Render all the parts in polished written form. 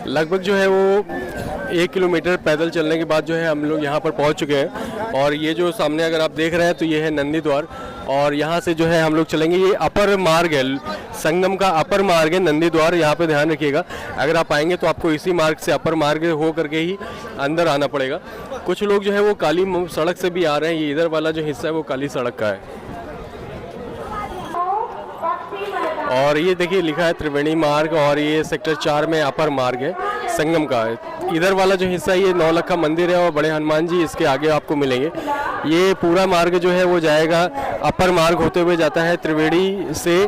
लगभग जो है वो 1 किलोमीटर पैदल चलने के बाद जो है हम लोग यहाँ पर पहुँच चुके हैं। और ये जो सामने अगर आप देख रहे हैं तो ये है नंदी द्वार, और यहाँ से जो है हम लोग चलेंगे। ये अपर मार्ग है, संगम का अपर मार्ग है नंदी द्वार, यहाँ पे ध्यान रखिएगा। अगर आप आएंगे तो आपको इसी मार्ग से अपर मार्ग हो करके ही अंदर आना पड़ेगा। कुछ लोग जो है वो काली सड़क से भी आ रहे हैं, ये इधर वाला जो हिस्सा है वो काली सड़क का है। और ये देखिए लिखा है त्रिवेणी मार्ग, और ये सेक्टर 4 में अपर मार्ग है संगम का है। इधर वाला जो हिस्सा है ये नौलखा मंदिर है और बड़े हनुमान जी इसके आगे आपको मिलेंगे। ये पूरा मार्ग जो है वो जाएगा अपर मार्ग होते हुए जाता है त्रिवेणी से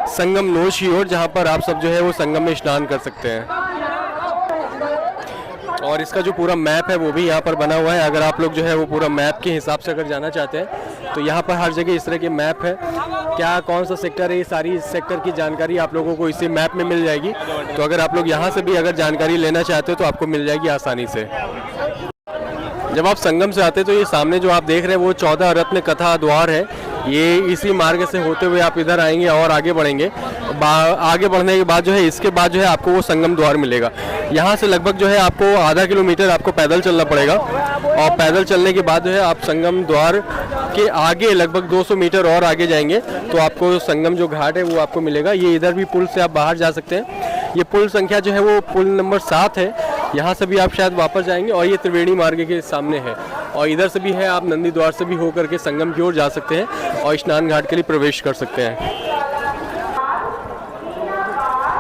संगम नोश की ओर, जहाँ पर आप सब जो है वो संगम में स्नान कर सकते हैं। और इसका जो पूरा मैप है वो भी यहाँ पर बना हुआ है। अगर आप लोग जो है वो पूरा मैप के हिसाब से अगर जाना चाहते हैं तो यहाँ पर हर जगह इस तरह के मैप है। क्या कौन सा सेक्टर है, ये सारी सेक्टर की जानकारी आप लोगों को इसी मैप में मिल जाएगी। तो अगर आप लोग यहाँ से भी अगर जानकारी लेना चाहते हो तो आपको मिल जाएगी आसानी से। जब आप संगम से आते तो ये सामने जो आप देख रहे हैं वो 14 रत्न कथा द्वार है। ये इसी मार्ग से होते हुए आप इधर आएंगे और आगे बढ़ेंगे। आगे बढ़ने के बाद जो है इसके बाद जो है आपको वो संगम द्वार मिलेगा। यहाँ से लगभग जो है आपको आधा किलोमीटर आपको पैदल चलना पड़ेगा, और पैदल चलने के बाद जो है आप संगम द्वार के आगे लगभग 200 मीटर और आगे जाएंगे तो आपको संगम जो घाट है वो आपको मिलेगा। ये इधर भी पुल से आप बाहर जा सकते हैं। ये पुल संख्या जो है वो पुल नंबर 7 है, यहाँ से भी आप शायद वापस जाएंगे। और ये त्रिवेणी मार्ग के सामने है, और इधर से भी है, आप नंदी द्वार से भी होकर के संगम की ओर जा सकते हैं और स्नान घाट के लिए प्रवेश कर सकते हैं।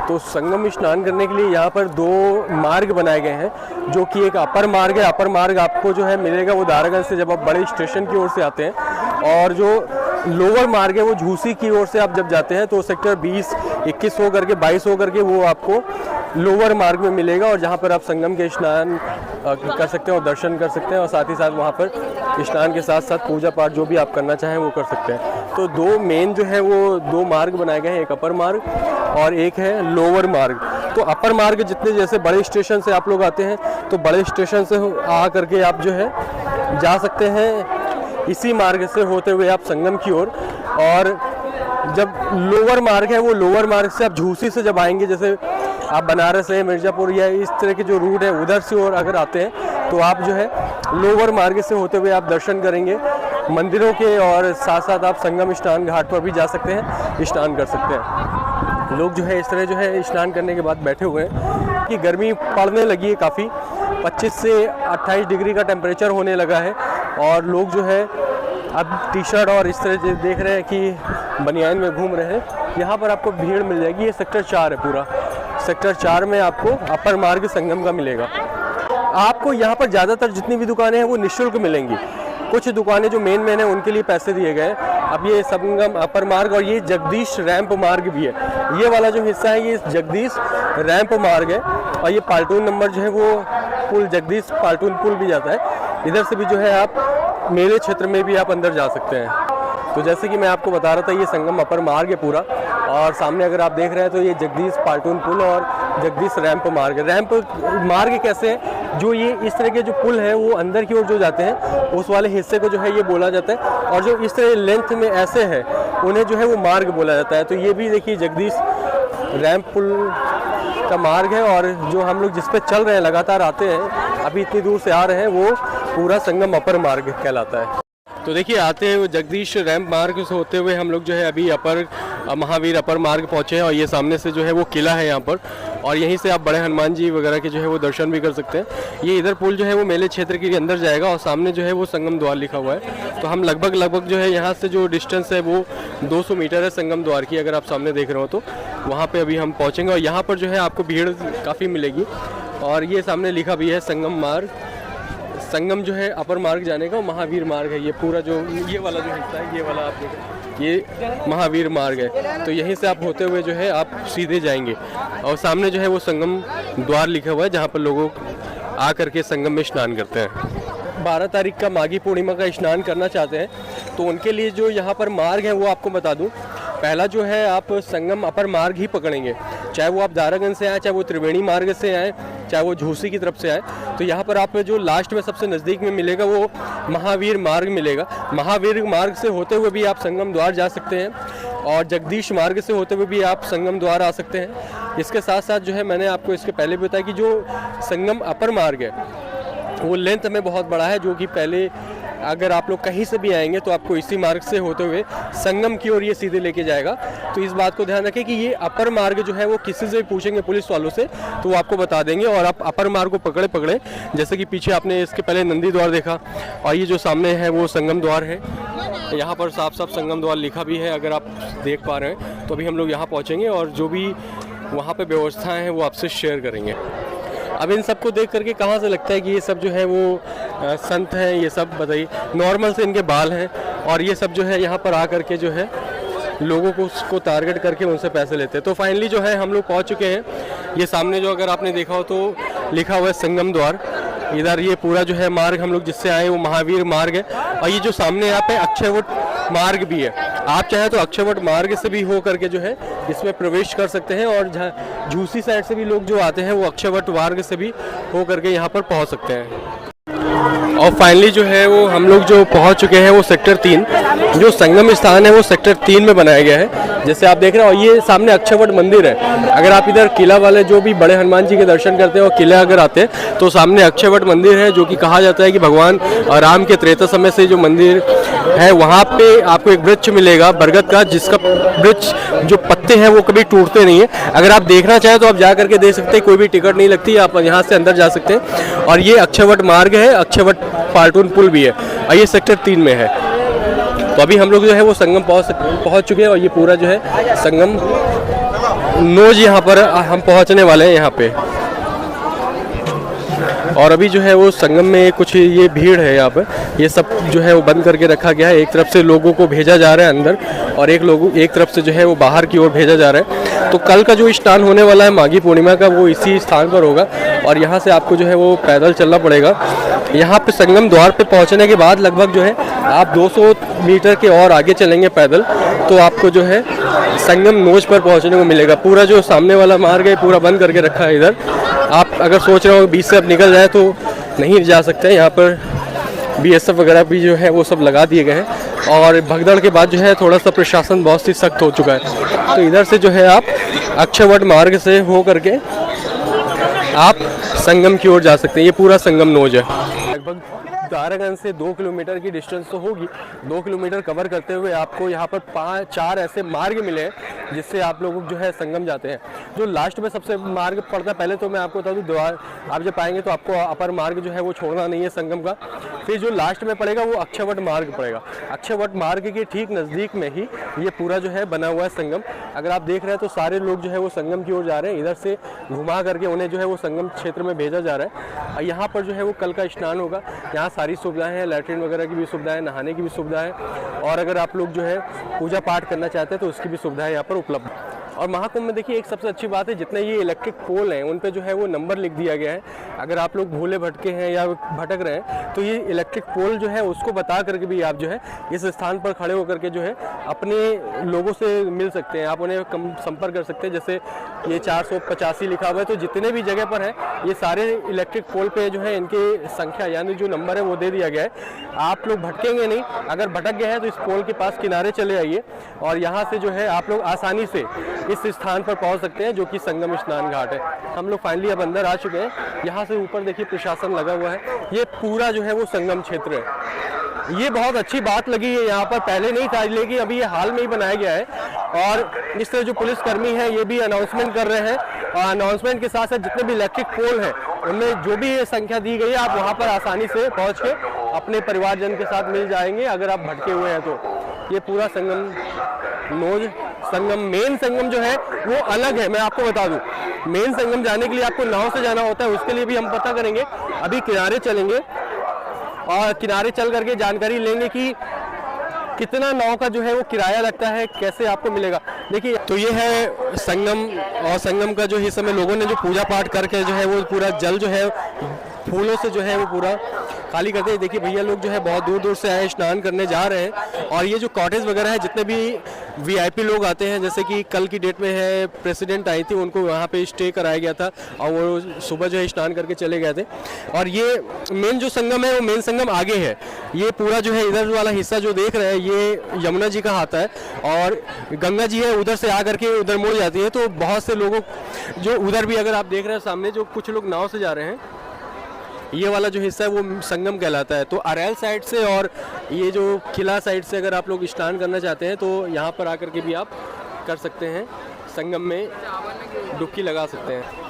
तो संगम स्नान करने के लिए यहाँ पर 2 मार्ग बनाए गए हैं, जो कि एक अपर मार्ग है। अपर मार्ग आपको जो है मिलेगा वो दारागंज से जब आप बड़े स्टेशन की ओर से आते हैं, और जो लोअर मार्ग है वो झूसी की ओर से आप जब जाते हैं तो सेक्टर 20, 21 हो करके 22 हो करके वो आपको लोअर मार्ग में मिलेगा, और जहाँ पर आप संगम के स्नान कर सकते हैं और दर्शन कर सकते हैं, और साथ ही साथ वहाँ पर स्नान के साथ साथ पूजा पाठ जो भी आप करना चाहें वो कर सकते हैं। तो 2 मेन जो है वो 2 मार्ग बनाए गए हैं, एक अपर मार्ग और एक है लोअर मार्ग। तो अपर मार्ग जितने जैसे बड़े स्टेशन से आप लोग आते हैं तो बड़े स्टेशन से आ करके आप जो है जा सकते हैं इसी मार्ग से होते हुए आप संगम की ओर। और जब लोअर मार्ग है वो लोअर मार्ग से आप झूसी से जब आएंगे, जैसे आप बनारस है, मिर्ज़ापुर या इस तरह के जो रूट है उधर से और अगर आते हैं तो आप जो है लोअर मार्ग से होते हुए आप दर्शन करेंगे मंदिरों के, और साथ साथ आप संगम स्नान घाट पर भी जा सकते हैं, स्नान कर सकते हैं। लोग जो है इस तरह जो है स्नान करने के बाद बैठे हुए हैं कि गर्मी पड़ने लगी है काफ़ी, 25 से 28 डिग्री का टेम्परेचर होने लगा है, और लोग जो है अब टी शर्ट और इस तरह देख रहे हैं कि बनियान में घूम रहे हैं। यहाँ पर आपको भीड़ मिल जाएगी। ये सेक्टर 4 है, पूरा सेक्टर 4 में आपको अपर मार्ग संगम का मिलेगा। आपको यहाँ पर ज़्यादातर जितनी भी दुकानें हैं वो निःशुल्क मिलेंगी। कुछ दुकानें जो मेन है उनके लिए पैसे दिए गए। अब ये संगम अपर मार्ग और ये जगदीश रैंप मार्ग भी है। ये वाला जो हिस्सा है ये जगदीश रैंप मार्ग है, और ये पाल्टून नंबर जो है वो पुल जगदीश पाल्टून पुल भी जाता है। इधर से भी जो है आप मेले क्षेत्र में भी आप अंदर जा सकते हैं। तो जैसे कि मैं आपको बता रहा था ये संगम अपर मार्ग है पूरा, और सामने अगर आप देख रहे हैं तो ये जगदीश पाल्टून पुल और जगदीश रैंप मार्ग है। रैंप मार्ग कैसे है, जो ये इस तरह के जो पुल है वो अंदर की ओर जो जाते हैं उस वाले हिस्से को जो है ये बोला जाता है, और जो इस तरह लेंथ में ऐसे है उन्हें जो है वो मार्ग बोला जाता है। तो ये भी देखिए जगदीश रैंप पुल का मार्ग है, और जो हम लोग जिस पे चल रहे हैं लगातार आते हैं, अभी इतनी दूर से आ रहे हैं, वो पूरा संगम अपर मार्ग कहलाता है। तो देखिए आते हुए जगदीश रैंप मार्ग से होते हुए हम लोग जो है अभी अपर महावीर अपर मार्ग पहुँचे हैं, और ये सामने से जो है वो किला है यहाँ पर, और यहीं से आप बड़े हनुमान जी वगैरह के जो है वो दर्शन भी कर सकते हैं। ये इधर पुल जो है वो मेले क्षेत्र के अंदर जाएगा, और सामने जो है वो संगम द्वार लिखा हुआ है। तो हम लगभग जो है यहाँ से जो डिस्टेंस है वो 200 मीटर है संगम द्वार की। अगर आप सामने देख रहे हो तो वहाँ पर अभी हम पहुँचेंगे, और यहाँ पर जो है आपको भीड़ काफ़ी मिलेगी। और ये सामने लिखा भी है संगम मार्ग, संगम जो है अपर मार्ग जाने का महावीर मार्ग है। ये पूरा जो ये वाला जो हिस्सा है ये वाला आप देखें ये महावीर मार्ग है। तो यहीं से आप होते हुए जो है आप सीधे जाएंगे, और सामने जो है वो संगम द्वार लिखा हुआ है जहाँ पर लोगों आ करके संगम में स्नान करते हैं। 12 तारीख का माघी पूर्णिमा का स्नान करना चाहते हैं तो उनके लिए जो यहाँ पर मार्ग है वो आपको बता दूँ। पहला जो है आप संगम अपर मार्ग ही पकड़ेंगे, चाहे वो आप दारागंज से आए, चाहे वो त्रिवेणी मार्ग से आए, चाहे वो झूसी की तरफ से आए। तो यहाँ पर आप जो लास्ट में सबसे नज़दीक में मिलेगा वो महावीर मार्ग मिलेगा। महावीर मार्ग से होते हुए भी आप संगम द्वार जा सकते हैं। और जगदीश मार्ग से होते हुए भी आप संगम द्वार आ सकते हैं। इसके साथ साथ जो है मैंने आपको इसके पहले भी बताया कि जो संगम अपर मार्ग है वो लेंथ में बहुत बड़ा है, जो कि पहले अगर आप लोग कहीं से भी आएंगे तो आपको इसी मार्ग से होते हुए संगम की ओर ये सीधे लेके जाएगा। तो इस बात को ध्यान रखें कि ये अपर मार्ग जो है वो किसी से भी पूछेंगे पुलिस वालों से तो वो आपको बता देंगे, और आप अपर मार्ग को पकड़े जैसे कि पीछे आपने इसके पहले नंदी द्वार देखा, और ये जो सामने है वो संगम द्वार है। यहाँ पर साफ साफ संगम द्वार लिखा भी है, अगर आप देख पा रहे हैं। तो अभी हम लोग यहाँ पहुँचेंगे और जो भी वहाँ पर व्यवस्थाएँ हैं वो आपसे शेयर करेंगे। अब इन सबको देख करके कहाँ से लगता है कि ये सब जो है वो संत हैं, ये सब बताइए। नॉर्मल से इनके बाल हैं, और ये सब जो है यहाँ पर आ करके जो है लोगों को उसको टारगेट करके उनसे पैसे लेते हैं। तो फाइनली जो है हम लोग पहुँच चुके हैं। ये सामने जो अगर आपने देखा हो तो लिखा हुआ है संगम द्वार। इधर ये पूरा जो है मार्ग हम लोग जिससे आए वो महावीर मार्ग है, और ये जो सामने यहाँ पे अक्षयवट मार्ग भी है। आप चाहे तो अक्षयवट मार्ग से भी हो करके जो है इसमें प्रवेश कर सकते हैं, और झूसी साइड से भी लोग जो आते हैं वो अक्षयवट मार्ग से भी हो करके यहाँ पर पहुँच सकते हैं। और फाइनली जो है वो हम लोग जो पहुंच चुके हैं वो सेक्टर 3, जो संगम स्थान है वो सेक्टर 3 में बनाया गया है, जैसे आप देख रहे हो। ये सामने अक्षयवट मंदिर है। अगर आप इधर किला वाले जो भी बड़े हनुमान जी के दर्शन करते हैं और किला अगर आते हैं तो सामने अक्षयवट मंदिर है, जो कि कहा जाता है कि भगवान राम के त्रेता समय से जो मंदिर है वहाँ पे आपको एक वृक्ष मिलेगा बरगद का, जिसका वृक्ष जो पत्ते हैं वो कभी टूटते नहीं है। अगर आप देखना चाहें तो आप जा करके देख सकते हैं, कोई भी टिकट नहीं लगती, आप यहाँ से अंदर जा सकते हैं। और ये अक्षयवट मार्ग है, अक्षयवट पार्टून पुल भी है, और ये सेक्टर 3 में है। तो अभी हम लोग जो है वो संगम पहुंच चुके हैं, और ये पूरा जो है संगम नोज यहाँ पर हम पहुंचने वाले हैं यहाँ पे। और अभी जो है वो संगम में कुछ ये भीड़ है, यहाँ पर ये सब जो है वो बंद करके रखा गया है। एक तरफ से लोगों को भेजा जा रहा है अंदर, और एक तरफ से जो है वो बाहर की ओर भेजा जा रहा है। तो कल का जो स्नान होने वाला है माघी पूर्णिमा का, वो इसी स्थान पर होगा, और यहाँ से आपको जो है वो पैदल चलना पड़ेगा। यहाँ पे संगम द्वार पे पहुँचने के बाद लगभग जो है आप 200 मीटर के और आगे चलेंगे पैदल, तो आपको जो है संगम नोज पर पहुँचने को मिलेगा। पूरा जो सामने वाला मार्ग है पूरा बंद करके रखा है इधर। आप अगर सोच रहे हो बीच से अब निकल जाए तो नहीं जा सकते हैं। यहाँ पर BSF वगैरह भी जो है वो सब लगा दिए गए हैं, और भगदड़ के बाद जो है थोड़ा सा प्रशासन बहुत ही सख्त हो चुका है। तो इधर से जो है आप अक्षयवट मार्ग से हो करके आप संगम की ओर जा सकते हैं। ये पूरा संगम नोज है। लगभग दारागंज से 2 किलोमीटर की डिस्टेंस तो होगी। 2 किलोमीटर कवर करते हुए आपको यहाँ पर 4 ऐसे मार्ग मिले हैं जिससे आप लोग जो है संगम जाते हैं। जो लास्ट में सबसे मार्ग पड़ता है, पहले तो मैं आपको बता दूँ, द्वार आप जब पाएंगे तो आपको अपर मार्ग जो है वो छोड़ना नहीं है संगम का। फिर जो लास्ट में पड़ेगा वो अक्षयवट मार्ग पड़ेगा। अक्षयवट मार्ग के ठीक नज़दीक में ही ये पूरा जो है बना हुआ है संगम। अगर आप देख रहे हैं तो सारे लोग जो है वो संगम की ओर जा रहे हैं। इधर से घुमा करके उन्हें जो है वो संगम क्षेत्र में भेजा जा रहा है। और यहाँ पर जो है वो कल का स्नान होगा। यहाँ सारी सुविधाएं हैं, लैट्रिन वगैरह की भी सुविधाएं, नहाने की भी सुविधा है, और अगर आप लोग जो है पूजा पाठ करना चाहते हैं तो उसकी भी सुविधाएं यहाँ पर उपलब्ध है। और महाकुंभ में देखिए एक सबसे अच्छी बात है, जितने ये इलेक्ट्रिक पोल हैं उन पे जो है वो नंबर लिख दिया गया है। अगर आप लोग भूले भटके हैं या भटक रहे हैं तो ये इलेक्ट्रिक पोल जो है उसको बता करके भी आप जो है इस स्थान पर खड़े होकर के जो है अपने लोगों से मिल सकते हैं, आप उन्हें संपर्क कर सकते हैं। जैसे ये 485 लिखा हुआ है, तो जितने भी जगह पर है ये सारे इलेक्ट्रिक पोल पे जो है इनकी संख्या यानी जो नंबर है वो दे दिया गया है। आप लोग भटकेंगे नहीं, अगर भटक गए हैं तो इस पोल के पास किनारे चले आइए, और यहाँ से जो है आप लोग आसानी से इस स्थान पर पहुंच सकते हैं जो कि संगम स्नान घाट है। हम लोग फाइनली अब अंदर आ चुके हैं। यहाँ से ऊपर देखिए प्रशासन लगा हुआ है। ये पूरा जो है वो संगम क्षेत्र है। ये बहुत अच्छी बात लगी है, यहाँ पर पहले नहीं था लेकिन अभी ये हाल में ही बनाया गया है। और इस तरह जो पुलिसकर्मी हैं ये भी अनाउंसमेंट कर रहे हैं, और अनाउंसमेंट के साथ साथ जितने भी इलेक्ट्रिक पोल हैं उनमें जो भी संख्या दी गई है आप वहाँ पर आसानी से पहुँच के अपने परिवारजन के साथ मिल जाएंगे अगर आप भटके हुए हैं तो। ये पूरा संगम नोज संगम, मेन संगम जो है वो अलग है। मैं आपको बता दूं, मेन संगम जाने के लिए आपको नाव से जाना होता है, उसके लिए भी हम पता करेंगे। अभी किनारे चलेंगे और किनारे चल करके जानकारी लेंगे कि कितना नाव का जो है वो किराया लगता है, कैसे आपको मिलेगा। देखिए तो ये है संगम, और संगम का जो हिस्से में लोगों ने जो पूजा पाठ करके जो है वो पूरा जल जो है फूलों से जो है वो पूरा खाली करते हैं। देखिए भैया लोग जो है बहुत दूर दूर से आए, स्नान करने जा रहे हैं। और ये जो कॉटेज वगैरह है, जितने भी वीआईपी लोग आते हैं, जैसे कि कल की डेट में है प्रेसिडेंट आई थी, उनको वहाँ पे स्टे कराया गया था और वो सुबह जो है स्नान करके चले गए थे। और ये मेन जो संगम है वो मेन संगम आगे है। ये पूरा जो है इधर वाला हिस्सा जो देख रहे हैं ये यमुना जी का हाथ है और गंगा जी है उधर से आकर के उधर मुड़ जाती है। तो बहुत से लोगों जो उधर भी अगर आप देख रहे हैं सामने जो कुछ लोग नाव से जा रहे हैं, ये वाला जो हिस्सा है वो संगम कहलाता है। तो अरैल साइड से और ये जो किला साइड से अगर आप लोग स्नान करना चाहते हैं तो यहाँ पर आकर के भी आप कर सकते हैं, संगम में डुबकी लगा सकते हैं।